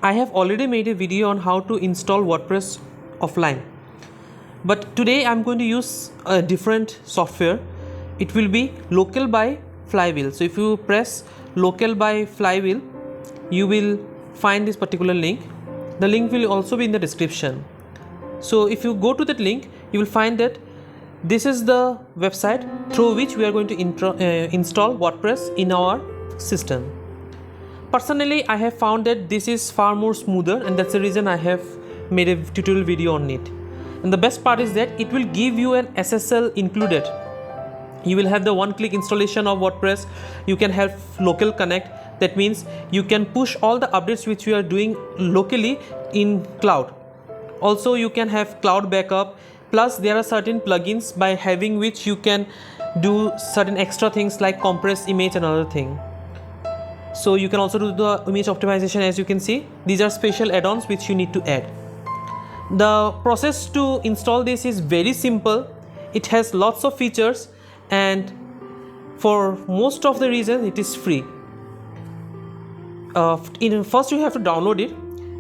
I have already made a video on how to install WordPress offline, but today I'm going to use a different software. It will be Local by Flywheel. So if you press Local by Flywheel, you will find this particular link. The link will also be in the description. So if you go to that link, you will find that this is the website through which we are going to install WordPress in our system. Personally, I have found that this is far more smoother, and that's the reason I have made a tutorial video on it. And the best part is that it will give you an SSL included. You will have the one-click installation of WordPress. You can have local connect. That means you can push all the updates which we are doing locally in cloud. Also, you can have cloud backup. Plus, there are certain plugins by having which you can do certain extra things like compress image and other thing. So you can also do the image optimization. As you can see, these are special add-ons which you need to add. The process to install this is very simple. It has lots of features, and for most of the reasons it is free. First you have to download it.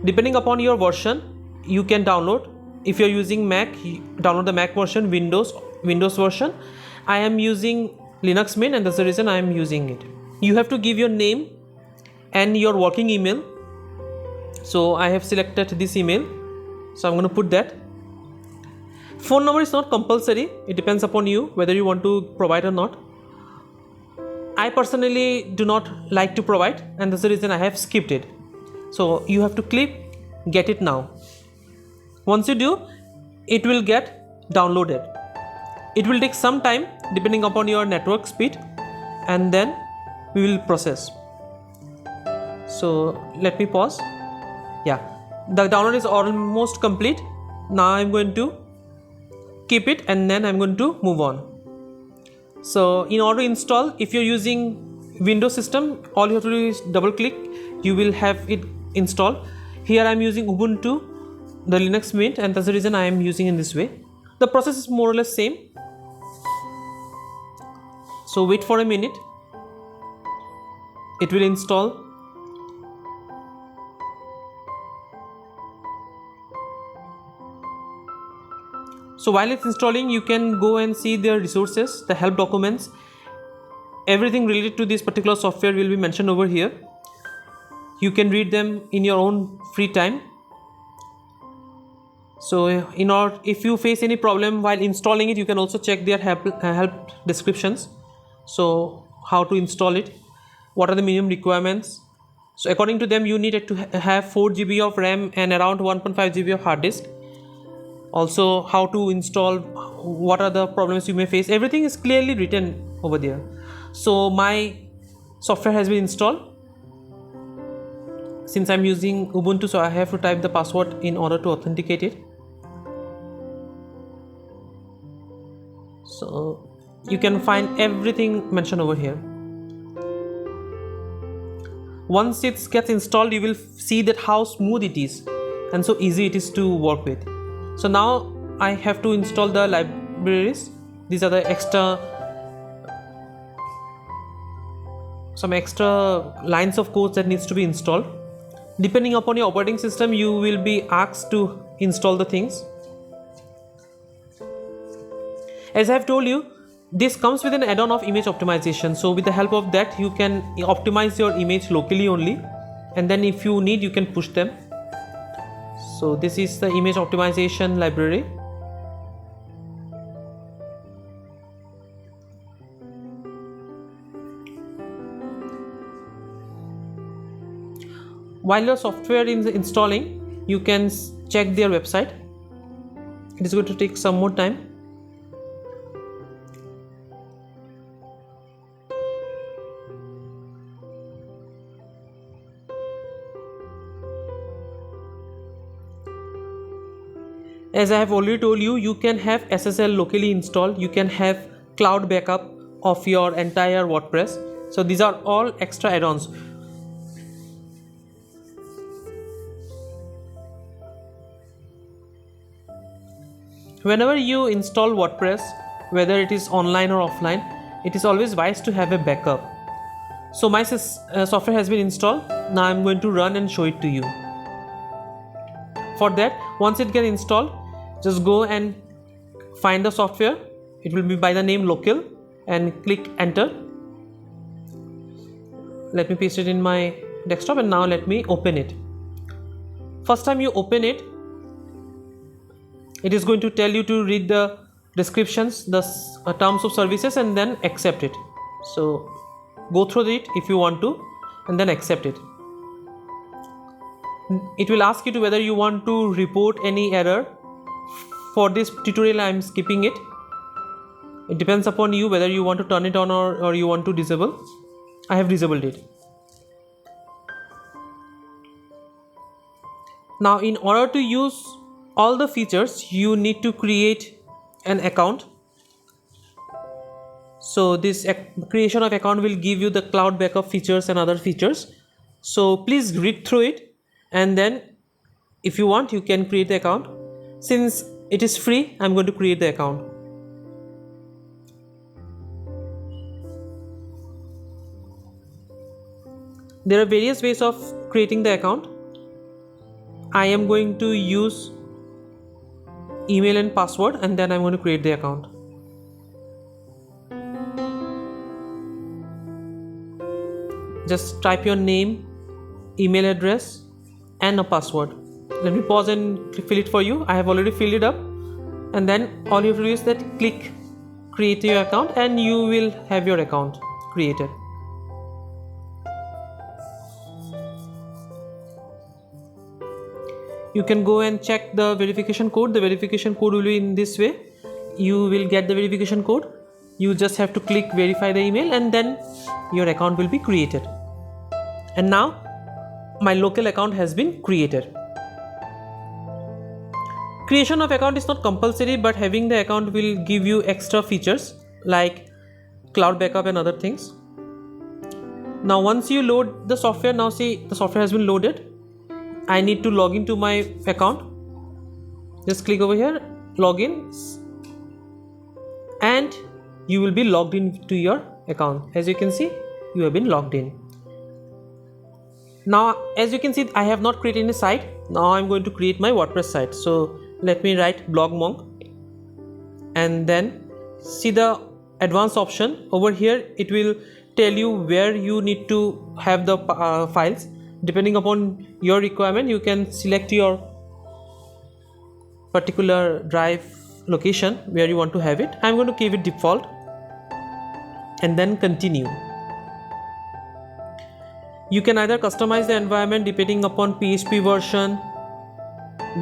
Depending upon your version, you can download. If you're using Mac, download the Mac version, Windows version. I am using Linux Mint, and that's the reason I am using it. You have to give your name and your working email. So I have selected this email, so I'm going to put that. Phone number is not compulsory. It depends upon you whether you want to provide or not. I personally do not like to provide, and that's the reason I have skipped it. So you have to click get it now. Once you do, it will get downloaded. It will take some time depending upon your network speed, and then we will process. So let me pause. Yeah, the download is almost complete. Now I'm going to keep it, and then I'm going to move on. So in order to install, if you're using Windows system, all you have to do is double click. You will have it installed. Here I'm using Ubuntu, the Linux Mint, and that's the reason I am using in this way. The process is more or less same. So wait for a minute. It will install. So while it's installing, you can go and see their resources, the help documents. Everything related to this particular software will be mentioned over here. You can read them in your own free time. So if you face any problem while installing it, you can also check their help descriptions. So how to install it, what are the minimum requirements. So according to them, you need to have 4 GB of RAM and around 1.5 GB of hard disk. Also, how to install, what are the problems you may face, everything is clearly written over there. So my software has been installed. Since I'm using Ubuntu, so I have to type the password in order to authenticate it. So you can find everything mentioned over here. Once it gets installed, you will see that how smooth it is and so easy it is to work with. So now I have to install the libraries. These are the some extra lines of code that needs to be installed. Depending upon your operating system, you will be asked to install the things. As I have told you, this comes with an add-on of image optimization. So with the help of that, you can optimize your image locally only, and then if you need, you can push them. So this is the image optimization library. While your software is installing, you can check their website. It is going to take some more time. As I have already told you, you can have SSL locally installed. You can have cloud backup of your entire WordPress. So these are all extra add-ons. Whenever you install WordPress, whether it is online or offline, it is always wise to have a backup. So my software has been installed. Now I'm going to run and show it to you. For that, once it gets installed, just go and find the software. It will be by the name Local, and click enter. Let me paste it in my desktop, and now let me open it. First time you open it, it is going to tell you to read the descriptions, the terms of services, and then accept it. So go through it if you want to, and then accept it. It will ask you to whether you want to report any error. For this tutorial I am skipping it. It depends upon you whether you want to turn it on or you want to disable. I have disabled it. Now in order to use all the features, you need to create an account. So this creation of account will give you the cloud backup features and other features. So please read through it, and then if you want, you can create the account. Since it is free, I'm going to create the account. There are various ways of creating the account. I am going to use email and password, and then I'm going to create the account. Just type your name, email address, and a password. Let me pause and fill it for you. I have already filled it up, and then all you have to do is that click create your account, and you will have your account created. You can go and check the verification code. The verification code will be in this way. You will get the verification code. You just have to click verify the email, and then your account will be created. And now my local account has been created. Creation of account is not compulsory, but having the account will give you extra features like cloud backup and other things. Now once you load the software, now see the software has been loaded. I need to log into my account. Just click over here, login, and you will be logged into your account. As you can see, you have been logged in. Now as you can see, I have not created any site. Now I'm going to create my WordPress site. So let me write blogmonk, and then see the advanced option over here. It will tell you where you need to have the files. Depending upon your requirement, you can select your particular drive location where you want to have it. I'm going to keep it default, and then continue. You can either customize the environment depending upon PHP version,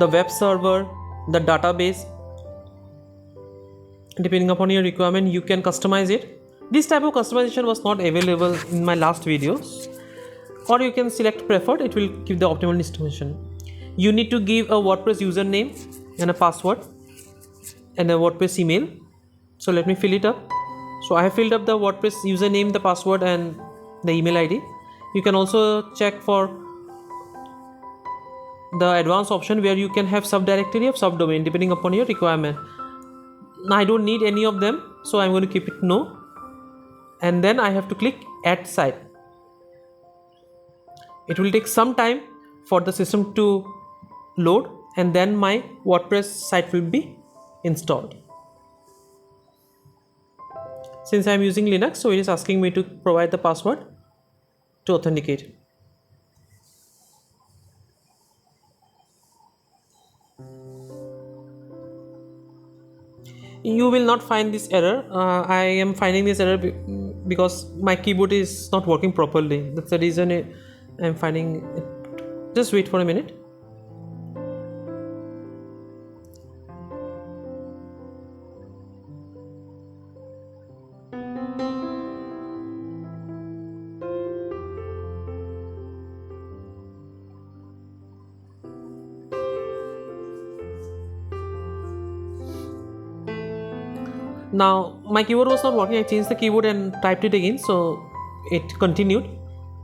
the web server, the database. Depending upon your requirement, you can customize it. This type of customization was not available in my last videos. Or you can select preferred. It will give the optimal installation. You need to give a WordPress username and a password and a WordPress email. So let me fill it up. So I have filled up the WordPress username, the password, and the email ID. You can also check for the advanced option where you can have subdirectory of subdomain depending upon your requirement. Now I don't need any of them, so I'm going to keep it no, and then I have to click add site. It will take some time for the system to load, and then my WordPress site will be installed. Since I am using Linux, so it is asking me to provide the password to authenticate. You will not find this error. I am finding this error because my keyboard is not working properly. That's the reason I am finding it. Just wait for a minute. Now my keyboard was not working. I changed the keyboard and typed it again, so it continued.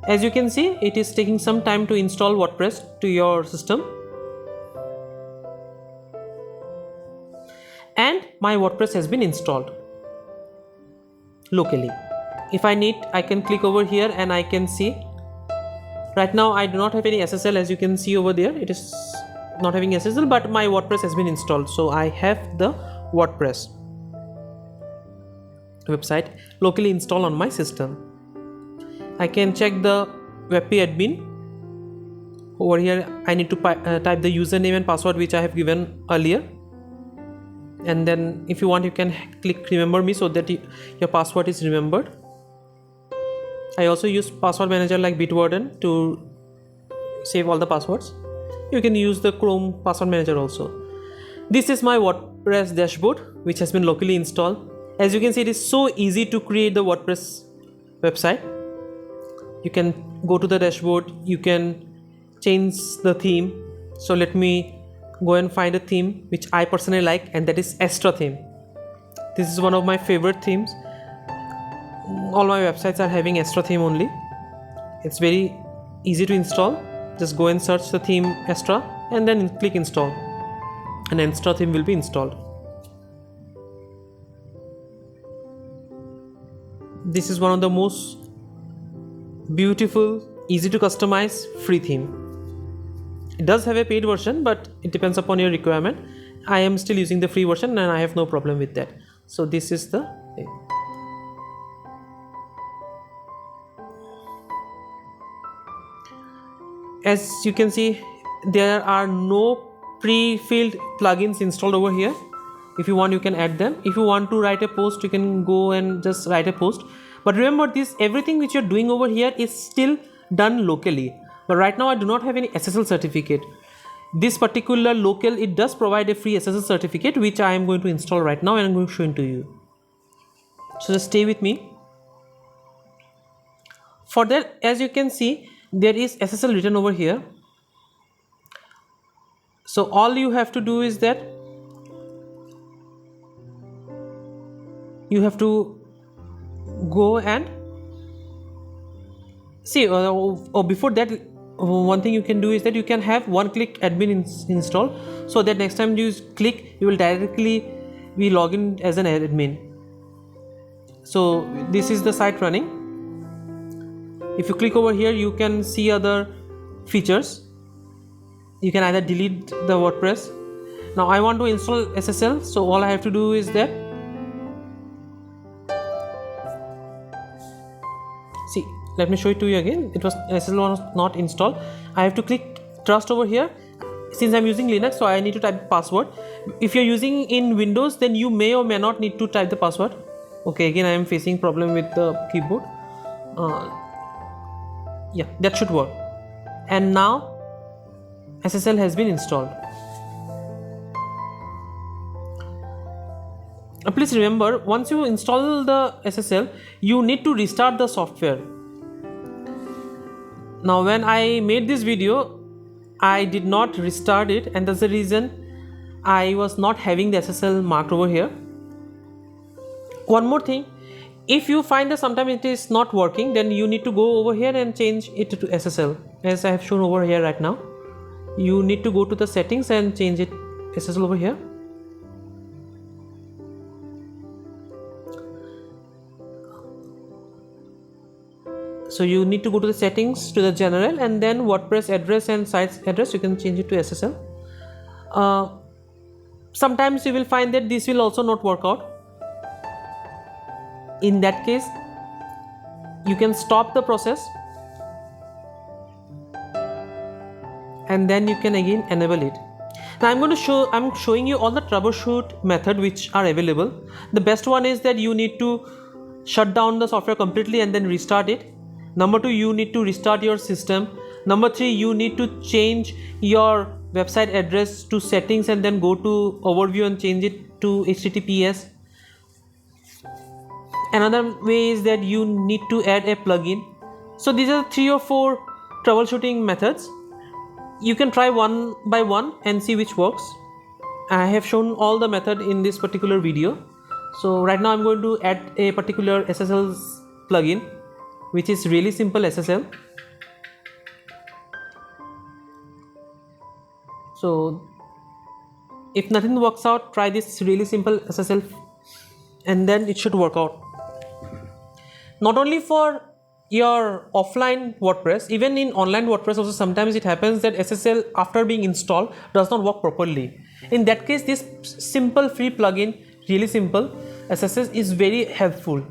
As you can see, it is taking some time to install WordPress to your system, and my WordPress has been installed locally. If I need, I can click over here and I can see. Right now I do not have any SSL, as you can see over there. It is not having SSL, but my WordPress has been installed, so I have the WordPress website locally installed on my system. I can check the WP admin. Over here I need to type the username and password which I have given earlier, and then if you want you can click remember me so that your password is remembered. I also use password manager like Bitwarden to save all the passwords. You can use the Chrome password manager also. This is my WordPress dashboard which has been locally installed. As you can see, it is so easy to create the WordPress website. You can go to the dashboard, you can change the theme. So let me go and find a theme which I personally like, and that is Astra theme. This is one of my favorite themes. All my websites are having Astra theme only. It's very easy to install. Just go and search the theme Astra and then click install, and Astra theme will be installed. This is one of the most beautiful, easy to customize free theme. It does have a paid version, but it depends upon your requirement. I am still using the free version and I have no problem with that. So this is the thing. As you can see, there are no pre-filled plugins installed over here. If you want, you can add them. If you want to write a post, you can go and just write a post. But remember, everything which you're doing over here is still done locally. But right now I do not have any SSL certificate. This particular local, it does provide a free SSL certificate which I am going to install right now and I'm going to show it to you. So just stay with me. For that, as you can see, there is SSL written over here. So all you have to do is that you have to go and see, before that, one thing you can do is that you can have one-click admin install, so that next time you click, you will directly be logged as an admin. So this is the site running. If you click over here, you can see other features. You can either delete the WordPress. Now I want to install SSL, so all I have to do is that, see, let me show it to you again. SSL was not installed. I have to click trust over here. Since I'm using Linux, so I need to type password. If you're using in Windows, then you may or may not need to type the password. Okay, again I am facing problem with the keyboard. Yeah, that should work. And now SSL has been installed. Please remember, once you install the SSL, you need to restart the software. Now when I made this video, I did not restart it, and that's the reason I was not having the SSL marked over here. One more thing, if you find that sometimes it is not working, then you need to go over here and change it to SSL, as I have shown over here right now. You need to go to the settings and change it SSL over here. So you need to go to the settings, to the general, and then WordPress address and site address, you can change it to SSL. Sometimes you will find that this will also not work out. In that case, you can stop the process and then you can again enable it. Now I'm showing you all the troubleshoot method which are available. The best one is that you need to shut down the software completely and then restart it. Number 2, you need to restart your system. Number 3, you need to change your website address to settings and then go to overview and change it to HTTPS. Another way is that you need to add a plugin. So these are 3 or 4 troubleshooting methods. You can try one by one and see which works. I have shown all the method in this particular video. So right now I'm going to add a particular SSL plugin, which is really simple SSL. So if nothing works out, try this really simple SSL and then it should work out. Not only for your offline WordPress, even in online WordPress also, sometimes it happens that SSL after being installed does not work properly. In that case, this simple free plugin, really simple SSL, is very helpful.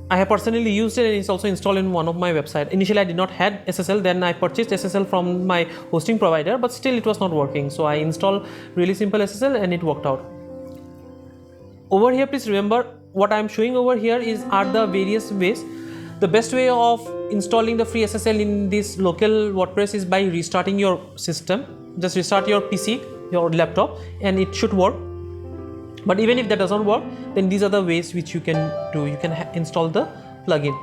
I have personally used it and it's also installed in one of my websites. Initially I did not had SSL, then I purchased SSL from my hosting provider, but still it was not working. So I installed really simple SSL and it worked out. Over here, please remember what I am showing over here are the various ways. The best way of installing the free SSL in this local WordPress is by restarting your system. Just restart your PC, your laptop, and it should work. But even if that doesn't work, then these are the ways which you can do. You can install the plugin.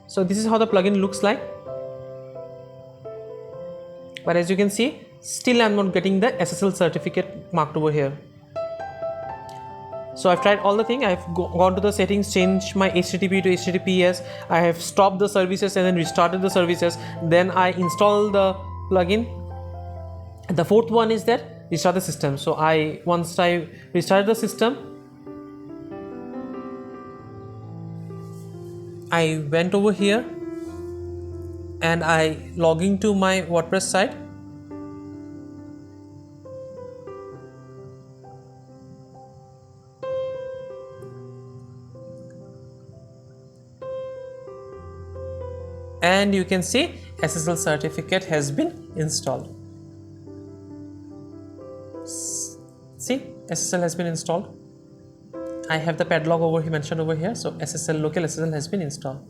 So this is how the plugin looks like. But as you can see, still I'm not getting the SSL certificate marked over here. So I've tried all the things. I've gone to the settings, changed my HTTP to HTTPS. I have stopped the services and then restarted the services. Then I installed the plugin. The fourth one is that restart the system. So once I restarted the system, I went over here and I log into my WordPress site. And you can see SSL certificate has been installed. See, SSL has been installed. I have the padlock over here mentioned over here. So SSL, local SSL has been installed.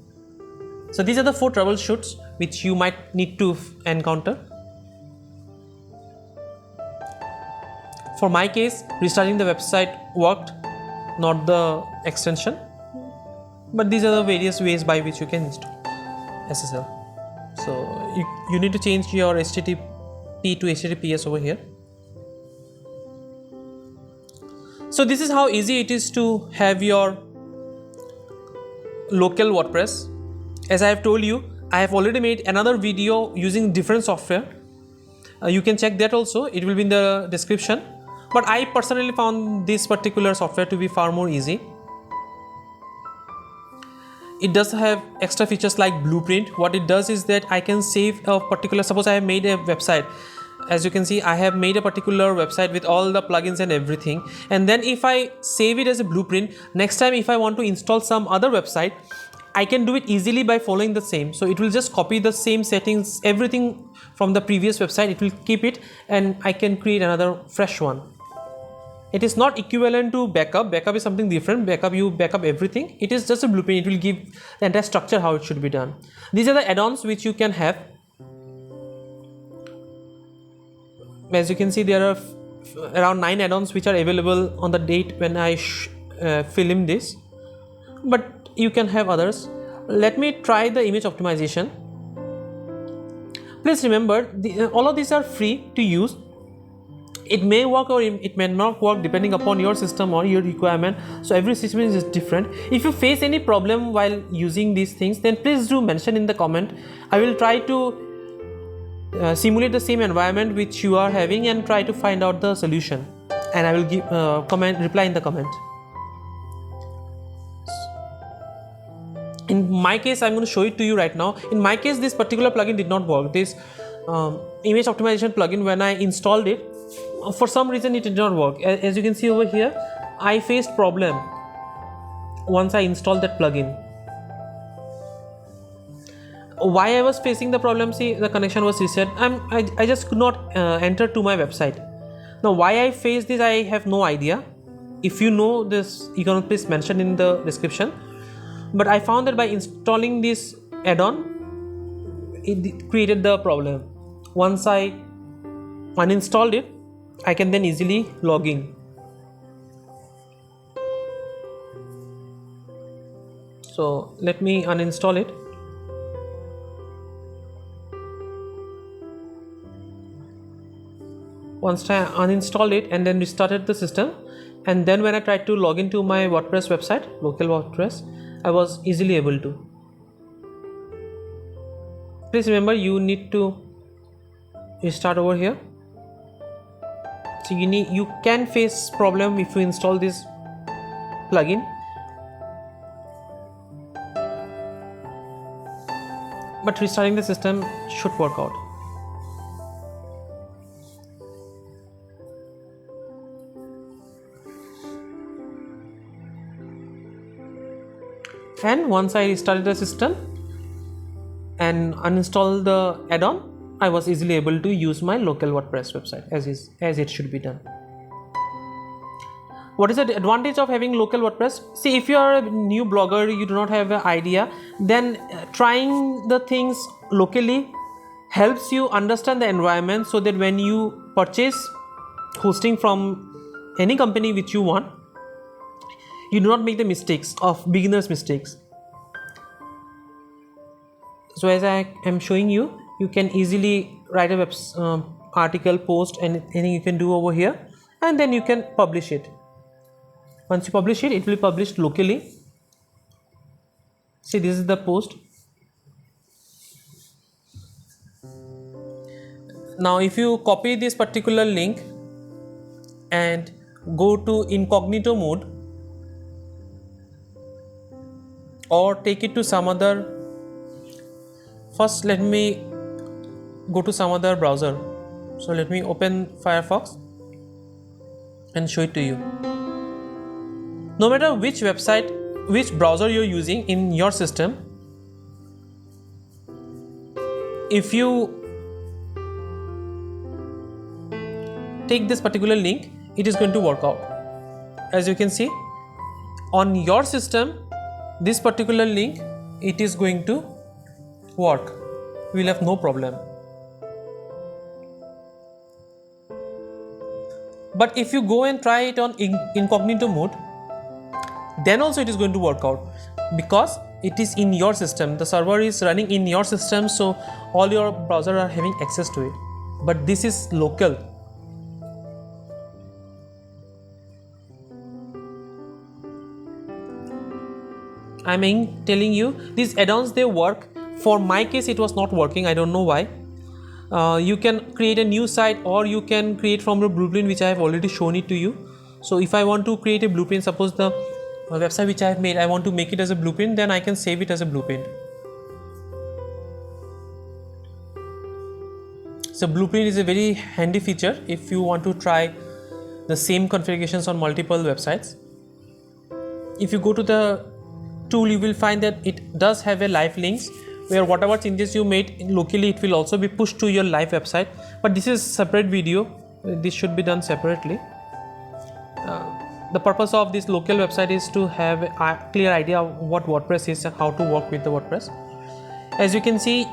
So these are the 4 troubleshoots which you might need to encounter. For my case, restarting the website worked, not the extension. But these are the various ways by which you can install SSL. So you need to change your HTTP to HTTPS over here. So this is how easy it is to have your local WordPress. As I have told you, I have already made another video using different software. You can check that also, it will be in the description. But I personally found this particular software to be far more easy. It does have extra features like blueprint. What it does is that I can save a particular, suppose I have made a website. As you can see, I have made a particular website with all the plugins and everything, and then if I save it as a blueprint, next time if I want to install some other website, I can do it easily by following the same. So it will just copy the same settings, everything from the previous website, it will keep it, and I can create another fresh one. It is not equivalent to backup. Backup is something different. Backup, you backup everything. It is just a blueprint. It will give the entire structure how it should be done. These are the add-ons which you can have. As you can see, there are around 9 add-ons which are available on the date when I film this, but you can have others. Let me try the image optimization. Please remember, all of these are free to use. It may work or it may not work depending upon your system or your requirement. So every system is different. If you face any problem while using these things, then please do mention in the comment. I will try to simulate the same environment which you are having and try to find out the solution, and I will give reply in the comment. In my case, I'm going to show it to you right now. In my case, this particular plugin did not work. This image optimization plugin, when I installed it, for some reason it did not work. As you can see over here, I faced problem once I installed that plugin. Why I was facing the problem? See, the connection was reset. I just could not enter to my website. Now why I faced this, I have no idea. If you know this, you can please mention in the description. But I found that by installing this add-on, it created the problem. Once I uninstalled it, I can then easily log in. So let me uninstall it. Once I uninstalled it and then restarted the system, and then when I tried to log into my WordPress website, local WordPress, I was easily able to. Please remember, you need to restart over here. So you can face problem if you install this plugin, but restarting the system should work out. And once I restarted the system and uninstalled the add-on, I was easily able to use my local WordPress website as it should be done. What is the advantage of having local WordPress? See, if you are a new blogger, you do not have an idea, then trying the things locally helps you understand the environment, so that when you purchase hosting from any company which you want, you do not make the mistakes of beginners' mistakes. So as I am showing you, you can easily write a article, post, anything you can do over here, and then you can publish it. Once you publish it, it will be published locally. See, this is the post. Now if you copy this particular link and go to incognito mode, or take it to some other, first let me go to some other browser. So let me open Firefox and show it to you. No matter which website, which browser you're using in your system, if you take this particular link, it is going to work out. As you can see, on your system, this particular link, it is going to work. You will have no problem. But if you go and try it on incognito mode, then also it is going to work out, because it is in your system. The server is running in your system, so all your browser are having access to it. But this is local. I mean, telling you, these add-ons, they work. For my case, it was not working. I don't know why. You can create a new site, or you can create from the blueprint which I have already shown it to you. So if I want to create a blueprint, suppose the website which I have made, I want to make it as a blueprint, then I can save it as a blueprint. So blueprint is a very handy feature if you want to try the same configurations on multiple websites. If you go to the tool, you will find that it does have a live links, where whatever changes you made locally, it will also be pushed to your live website. But this is separate video. This should be done separately. The purpose of this local website is to have a clear idea of what WordPress is and how to work with the WordPress. As you can see,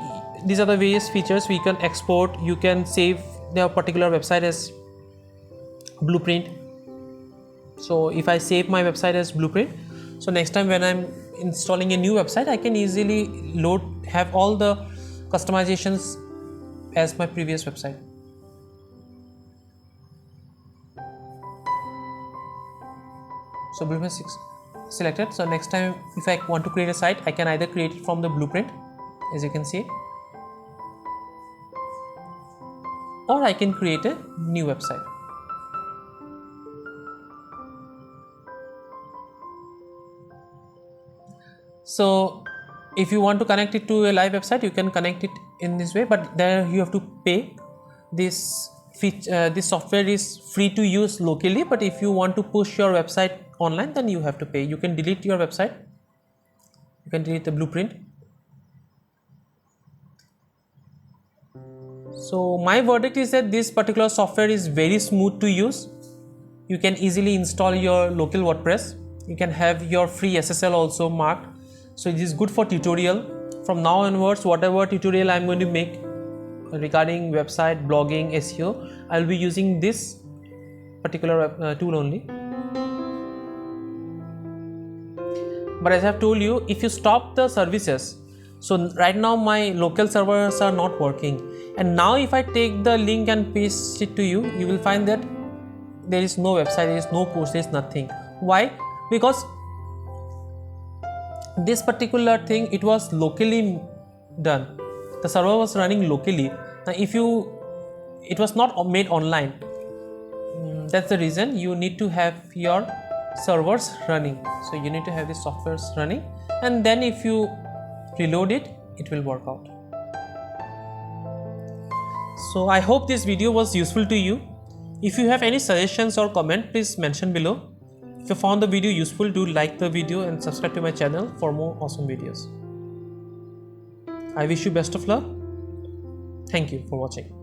these are the various features. We can export, you can save the particular website as blueprint. So if I save my website as blueprint, so next time when I'm installing a new website, I can easily have all the customizations as my previous website. So blueprint 6 selected. So next time if I want to create a site, I can either create it from the blueprint, as you can see, or I can create a new website. So if you want to connect it to a live website, you can connect it in this way, but there you have to pay. This software is free to use locally, but if you want to push your website online, then you have to pay. You can delete your website, you can delete the blueprint. So my verdict is that this particular software is very smooth to use. You can easily install your local WordPress. You can have your free SSL also marked. So it is good for tutorial. From now onwards, whatever tutorial I am going to make regarding website, blogging, SEO, I will be using this particular tool only. But as I have told you, if you stop the services, so right now my local servers are not working, and now if I take the link and paste it to you, you will find that there is no website, there is no post, there is nothing. Why? Because this particular thing, it was locally done. The server was running locally. Now it was not made online. That's the reason you need to have your servers running. So you need to have the softwares running, and then if you reload it, it will work out. So I hope this video was useful to you. If you have any suggestions or comment, please mention below. If you found the video useful, do like the video and subscribe to my channel for more awesome videos. I wish you best of luck. Thank you for watching.